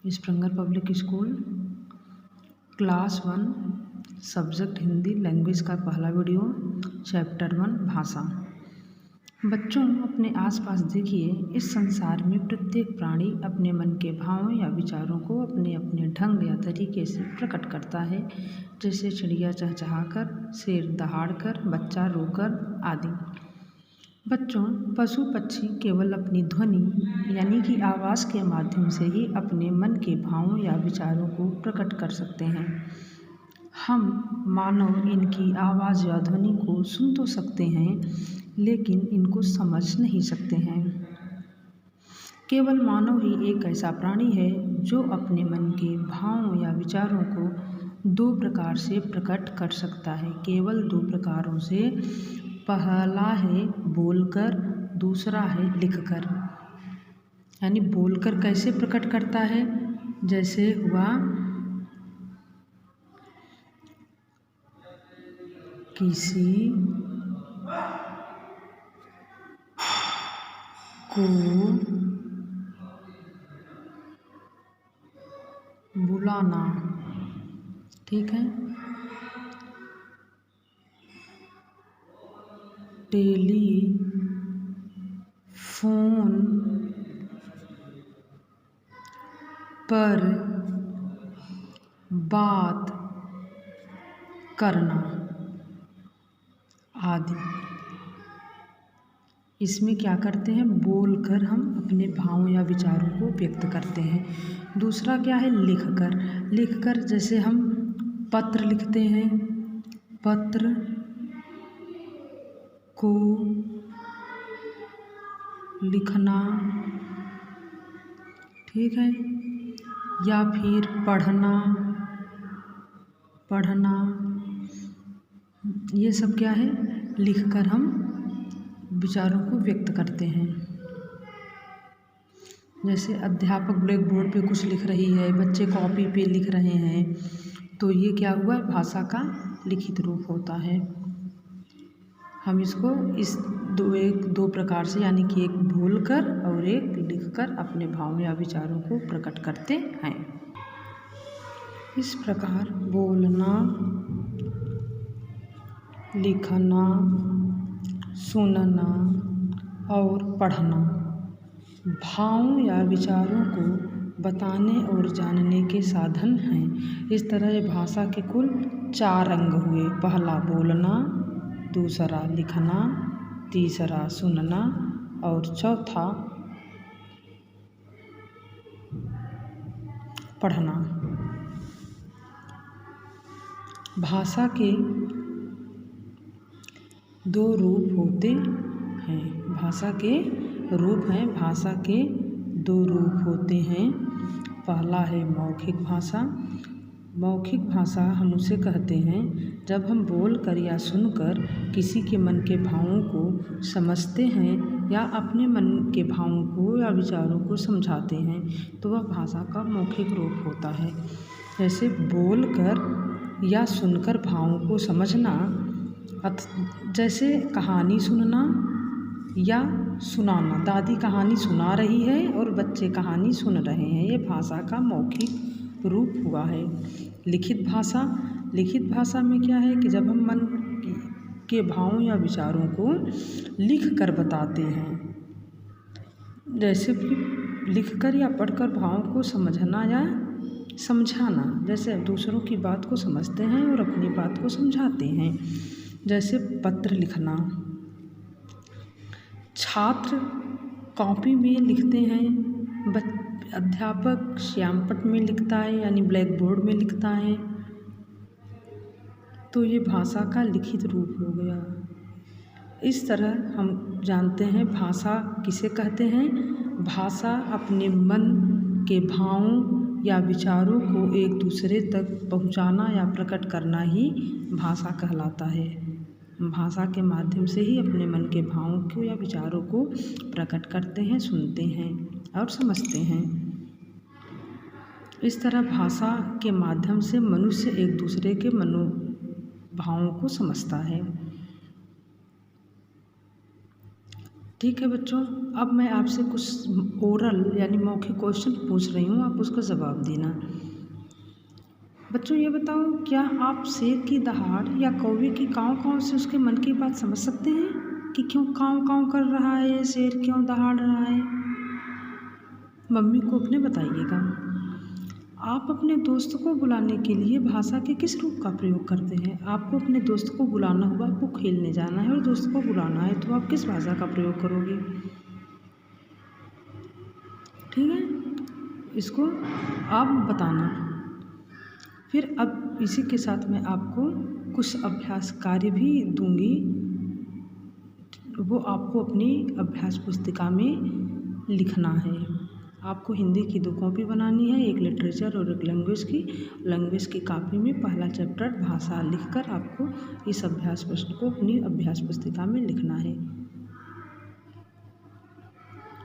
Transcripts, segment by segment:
स्प्रंगर public school class 1 subject Hindi language का पहला video chapter 1 भाषा। बच्चों, अपने आसपास देखिए। इस संसार में प्रत्येक प्राणी अपने मन के भावों या विचारों को अपने अपने ढंग या तरीके से प्रकट करता है, जैसे चिड़िया चहचहाकर, शेर दहाड़कर, बच्चा रोकर आदि। बच्चों, पशु पक्षी केवल अपनी ध्वनि यानी कि आवाज़ के माध्यम से ही अपने मन के भावों या विचारों को प्रकट कर सकते हैं। हम मानव इनकी आवाज़ या ध्वनि को सुन तो सकते हैं, लेकिन इनको समझ नहीं सकते हैं। केवल मानव ही एक ऐसा प्राणी है जो अपने मन के भावों या विचारों को 2 प्रकार से प्रकट कर सकता है। केवल 2 प्रकारों से। पहला है बोलकर, दूसरा है लिखकर। यानी बोलकर कैसे प्रकट करता है, जैसे हुआ किसी को बुलाना, ठीक है। टेलीफोन पर बात करना आदि। इसमें क्या करते हैं, बोलकर हम अपने भावों या विचारों को व्यक्त करते हैं। दूसरा क्या है, लिखकर। लिखकर जैसे हम पत्र लिखते हैं, पत्र को लिखना, ठीक है, या फिर पढ़ना, ये सब क्या है, लिखकर हम विचारों को व्यक्त करते हैं। जैसे अध्यापक ब्लैक बोर्ड पे कुछ लिख रही है, बच्चे कॉपी पे लिख रहे हैं, तो ये क्या हुआ, भाषा का लिखित रूप होता है। हम इसको इस दो प्रकार से, यानी कि एक बोलकर और एक लिखकर अपने भावों या विचारों को प्रकट करते हैं। इस प्रकार बोलना, लिखना, सुनना और पढ़ना भावों या विचारों को बताने और जानने के साधन हैं। इस तरह ये भाषा के कुल 4 अंग हुए। पहला बोलना, दूसरा लिखना, तीसरा सुनना और चौथा पढ़ना। भाषा के 2 रूप होते हैं। भाषा के रूप हैं, भाषा के 2 रूप होते हैं। पहला है मौखिक भाषा। मौखिक भाषा हम उसे कहते हैं जब हम बोलकर या सुनकर किसी के मन के भावों को समझते हैं या अपने मन के भावों को या विचारों को समझाते हैं, तो वह भाषा का मौखिक रूप होता है। जैसे बोलकर या सुनकर भावों को समझना, जैसे कहानी सुनना या सुनाना। दादी कहानी सुना रही है और बच्चे कहानी सुन रहे हैं, ये भाषा का मौखिक रूप हुआ है। लिखित भाषा। लिखित भाषा में क्या है कि जब हम मन के भावों या विचारों को लिख कर बताते हैं, जैसे कि लिखकर या पढ़कर भावों को समझना या समझाना। जैसे दूसरों की बात को समझते हैं और अपनी बात को समझाते हैं। जैसे पत्र लिखना, छात्र कॉपी में लिखते हैं, अध्यापक श्यामपट्ट में लिखता है यानी ब्लैक बोर्ड में लिखता है, तो ये भाषा का लिखित रूप हो गया। इस तरह हम जानते हैं भाषा किसे कहते हैं। भाषा अपने मन के भावों या विचारों को एक दूसरे तक पहुंचाना या प्रकट करना ही भाषा कहलाता है। भाषा के माध्यम से ही अपने मन के भावों को या विचारों को प्रकट करते हैं, सुनते हैं और समझते हैं। इस तरह भाषा के माध्यम से मनुष्य एक दूसरे के मनोभावों को समझता है। ठीक है बच्चों, अब मैं आपसे कुछ ओरल यानी मौखिक क्वेश्चन पूछ रही हूँ, आप उसका जवाब देना। बच्चों ये बताओ, क्या आप शेर की दहाड़ या कौवे की काँव काँव से उसके मन की बात समझ सकते हैं कि क्यों काँव काँव कर रहा है ये शेर, क्यों दहाड़ रहा है? मम्मी को अपने बताइएगा। आप अपने दोस्त को बुलाने के लिए भाषा के किस रूप का प्रयोग करते हैं? आपको अपने दोस्त को बुलाना होगा, आपको खेलने जाना है और दोस्त को बुलाना है, तो आप किस भाषा का प्रयोग करोगे? ठीक है, इसको आप बताना। फिर अब इसी के साथ मैं आपको कुछ अभ्यास कार्य भी दूंगी, वो आपको अपनी अभ्यास पुस्तिका में लिखना है। आपको हिंदी की 2 कॉपी बनानी है, एक लिटरेचर और एक लैंग्वेज की। लैंग्वेज की कॉपी में पहला चैप्टर भाषा लिखकर आपको इस अभ्यास प्रश्न को अपनी अभ्यास पुस्तिका में लिखना है।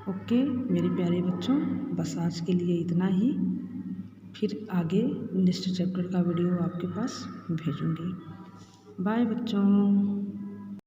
ओके मेरे प्यारे बच्चों, बस आज के लिए इतना ही। फिर आगे नेक्स्ट चैप्टर का वीडियो आपके पास भेजूँगी। बाय बच्चों।